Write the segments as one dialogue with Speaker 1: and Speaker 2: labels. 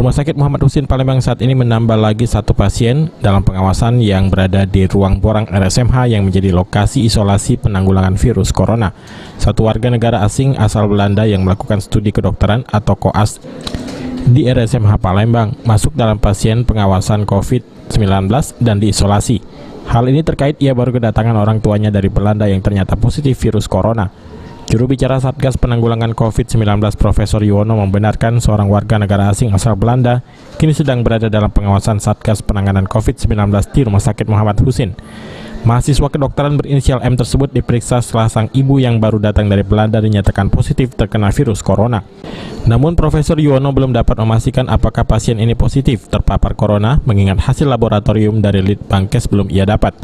Speaker 1: Rumah Sakit Muhammad Husin Palembang saat ini menambah lagi satu pasien dalam pengawasan yang berada di ruang borang RSMH yang menjadi lokasi isolasi penanggulangan virus corona. Satu warga negara asing asal Belanda yang melakukan studi kedokteran atau koas di RSMH Palembang masuk dalam pasien pengawasan COVID-19 dan diisolasi. Hal ini terkait ia baru kedatangan orang tuanya dari Belanda yang ternyata positif virus corona. Juru bicara Satgas Penanggulangan COVID-19 Profesor Yuwono membenarkan seorang warga negara asing asal Belanda kini sedang berada dalam pengawasan Satgas Penanganan COVID-19 di Rumah Sakit Muhammad Husin. Mahasiswa kedokteran berinisial M tersebut diperiksa setelah sang ibu yang baru datang dari Belanda dinyatakan positif terkena virus corona. Namun Profesor Yuwono belum dapat memastikan apakah pasien ini positif terpapar corona mengingat hasil laboratorium dari Litbangkes belum ia dapat.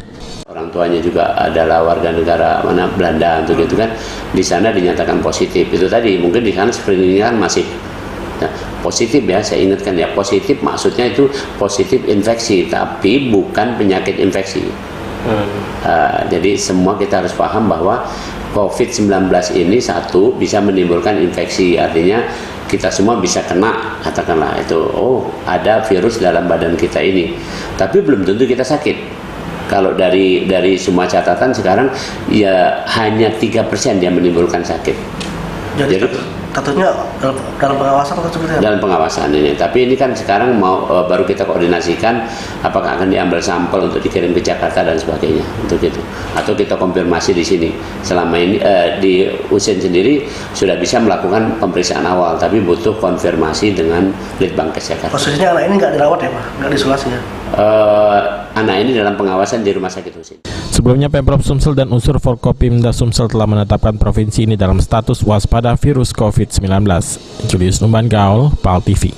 Speaker 2: Orang tuanya juga adalah warga negara Belanda untuk itu kan, di sana dinyatakan positif. Itu tadi mungkin di sana screening kan masih positif ya, saya ingatkan ya, positif maksudnya itu positif infeksi tapi bukan penyakit infeksi. Jadi semua kita harus paham bahwa COVID-19 ini satu bisa menimbulkan infeksi, artinya kita semua bisa kena, katakanlah itu, ada virus dalam badan kita ini, tapi belum tentu kita sakit. Kalau dari semua catatan sekarang ya hanya 3% dia menimbulkan sakit. Jadi
Speaker 3: tentunya dalam pengawasan atau seperti apa? Dalam
Speaker 2: pengawasan ini. Tapi ini kan sekarang baru kita koordinasikan apakah akan diambil sampel untuk dikirim ke Jakarta dan sebagainya untuk itu. Atau kita konfirmasi di sini. Selama ini di Husin sendiri sudah bisa melakukan pemeriksaan awal, tapi butuh konfirmasi dengan Litbangkes Jakarta.
Speaker 3: Posisinya anak ini nggak dirawat ya Pak? Nggak diisolasi ya?
Speaker 2: Anak ini dalam pengawasan di Rumah Sakit Husin.
Speaker 1: Sebelumnya Pemprov Sumsel dan unsur Forkopimda Sumsel telah menetapkan provinsi ini dalam status waspada virus COVID-19. Julius Numban Gaul, PAL TV.